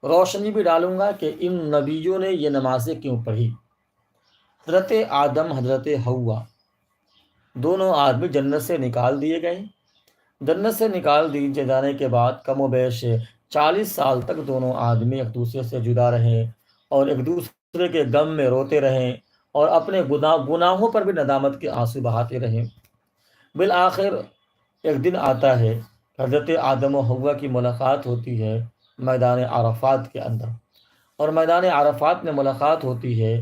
روشنی بھی ڈالوں گا کہ ان نبیوں نے یہ نمازیں کیوں پڑھی۔ حضرت آدم، حضرت حوا، دونوں آدمی جنت سے نکال دیے گئے۔ جنت سے نکال دیے جانے کے بعد کم و بیش 40 سال تک دونوں آدمی ایک دوسرے سے جدا رہے اور ایک دوسرے کے غم میں روتے رہیں اور اپنے گناہوں پر بھی ندامت کے آنسو بہاتے رہیں۔ بالآخر ایک دن آتا ہے، حضرت آدم و حوا کی ملاقات ہوتی ہے میدان عرفات کے اندر، اور میدان عرفات میں ملاقات ہوتی ہے،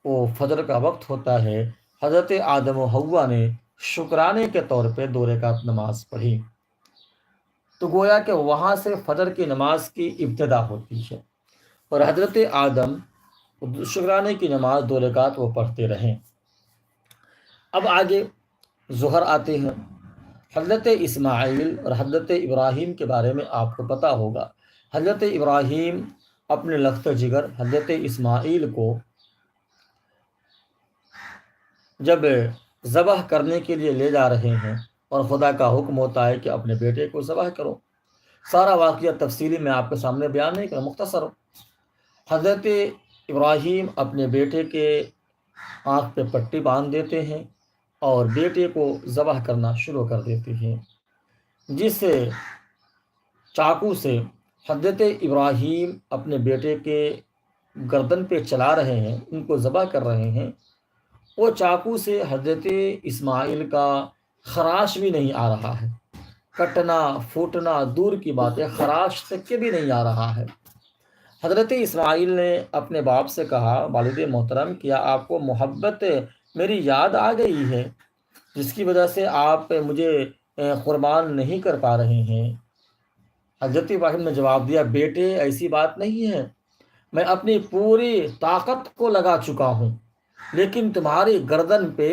وہ فجر کا وقت ہوتا ہے۔ حضرت آدم و حوا نے شکرانے کے طور پہ 2 رکعت نماز پڑھی، تو گویا کہ وہاں سے فجر کی نماز کی ابتدا ہوتی ہے، اور حضرت آدم شکرانے کی نماز 2 رکعت وہ پڑھتے رہیں۔ اب آگے ظہر آتے ہیں۔ حضرت اسماعیل اور حضرت ابراہیم کے بارے میں آپ کو پتہ ہوگا۔ حضرت ابراہیم اپنے لخت جگر حضرت اسماعیل کو جب ذبح کرنے کے لیے لے جا رہے ہیں اور خدا کا حکم ہوتا ہے کہ اپنے بیٹے کو ذبح کرو، سارا واقعہ تفصیلی میں آپ کے سامنے بیان نہیں کروں، مختصر ہو۔ حضرت ابراہیم اپنے بیٹے کے آنکھ پہ پٹی باندھ دیتے ہیں اور بیٹے کو ذبح کرنا شروع کر دیتے ہیں۔ جس چاقو سے حضرت ابراہیم اپنے بیٹے کے گردن پہ چلا رہے ہیں، ان کو ذبح کر رہے ہیں، وہ چاقو سے حضرت اسماعیل کا خراش بھی نہیں آ رہا ہے، کٹنا پھوٹنا دور کی بات ہے، خراش تک کے بھی نہیں آ رہا ہے۔ حضرت اسماعیل نے اپنے باپ سے کہا، والد محترم، کیا آپ کو محبت میری یاد آ گئی ہے جس کی وجہ سے آپ مجھے قربان نہیں کر پا رہے ہیں؟ حضرت ابراہیم نے جواب دیا، بیٹے ایسی بات نہیں ہے، میں اپنی پوری طاقت کو لگا چکا ہوں، لیکن تمہاری گردن پہ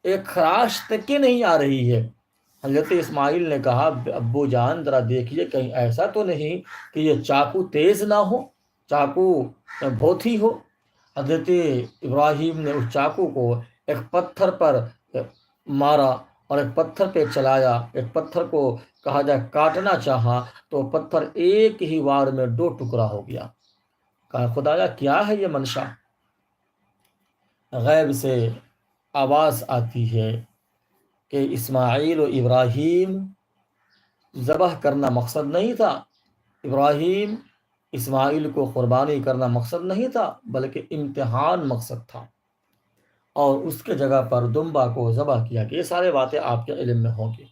ایک خراش تک کی نہیں آ رہی ہے۔ حضرت اسماعیل نے کہا، ابو جان ذرا دیکھیے کہیں ایسا تو نہیں کہ یہ چاقو تیز نہ ہو، چاقو بھوتھی ہو۔ حضرت ابراہیم نے اس چاقو کو ایک پتھر پر مارا اور ایک پتھر پہ چلایا، ایک پتھر کو کہا جائے کاٹنا چاہا تو پتھر ایک ہی وار میں 2 ٹکڑا ہو گیا۔ کہا، خدایا کیا ہے یہ منشا؟ غیب سے آواز آتی ہے کہ اسماعیل و ابراہیم ذبح کرنا مقصد نہیں تھا، ابراہیم اسماعیل کو قربانی کرنا مقصد نہیں تھا، بلکہ امتحان مقصد تھا، اور اس کے جگہ پر دمبا کو ذبح کیا گیا۔ یہ سارے باتیں آپ کے علم میں ہوں گی۔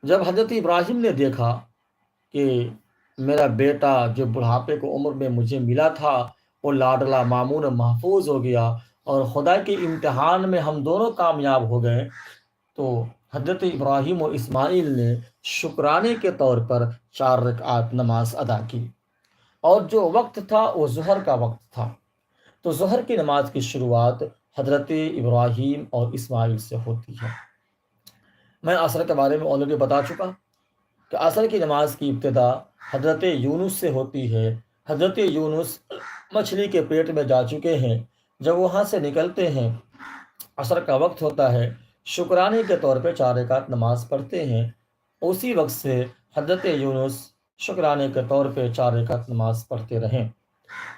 جب حضرت ابراہیم نے دیکھا کہ میرا بیٹا جو بڑھاپے کو عمر میں مجھے ملا تھا وہ لاڈلا مامون محفوظ ہو گیا اور خدا کے امتحان میں ہم دونوں کامیاب ہو گئے، تو حضرت ابراہیم و اسماعیل نے شکرانے کے طور پر 4 رکعات نماز ادا کی، اور جو وقت تھا وہ ظہر کا وقت تھا۔ تو ظہر کی نماز کی شروعات حضرت ابراہیم اور اسماعیل سے ہوتی ہے۔ میں عصر کے بارے میں آلریڈی بتا چکا کہ عصر کی نماز کی ابتدا حضرت یونس سے ہوتی ہے۔ حضرت یونس مچھلی کے پیٹ میں جا چکے ہیں، جب وہاں سے نکلتے ہیں عصر کا وقت ہوتا ہے، شکرانے کے طور پہ 4 رکعت نماز پڑھتے ہیں۔ اسی وقت سے حضرت یونس شکرانے کے طور پہ 4 رکعت نماز پڑھتے رہیں۔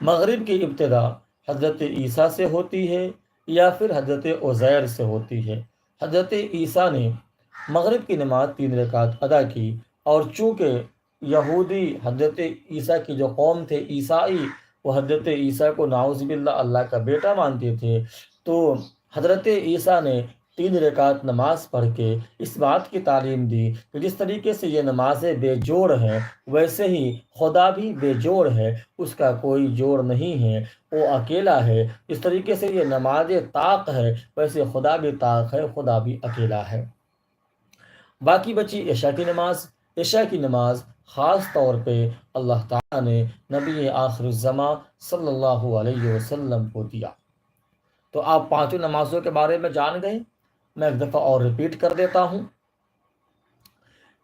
مغرب کی ابتدا حضرت عیسیٰ سے ہوتی ہے یا پھر حضرت عزیر سے ہوتی ہے۔ حضرت عیسیٰ نے مغرب کی نماز 3 رکعت ادا کی، اور چونکہ یہودی حضرت عیسیٰ کی جو قوم تھے عیسائی، وہ حضرت عیسیٰ کو نعوذ باللہ اللہ کا بیٹا مانتے تھے، تو حضرت عیسیٰ نے 3 رکعت نماز پڑھ کے اس بات کی تعلیم دی کہ جس طریقے سے یہ نمازیں بے جوڑ ہیں، ویسے ہی خدا بھی بے جوڑ ہے، اس کا کوئی جوڑ نہیں ہے، وہ اکیلا ہے۔ اس طریقے سے یہ نماز طاق ہے، ویسے خدا بھی طاق ہے، خدا بھی اکیلا ہے۔ باقی بچی عشاء کی نماز۔ عشاء کی نماز خاص طور پہ اللہ تعالیٰ نے نبی آخر الزماں صلی اللہ علیہ وسلم کو دیا۔ تو آپ 5 نمازوں کے بارے میں جان گئے۔ میں ایک دفعہ اور ریپیٹ کر دیتا ہوں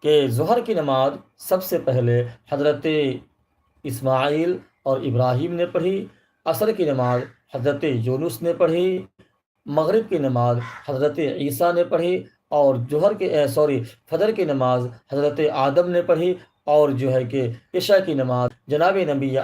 کہ ظہر کی نماز سب سے پہلے حضرت اسماعیل اور ابراہیم نے پڑھی، عصر کی نماز حضرت یونس نے پڑھی، مغرب کی نماز حضرت عیسیٰ نے پڑھی، اور فجر کی نماز حضرت آدم نے پڑھی، اور جو ہے کہ عشاء کی نماز جناب نبی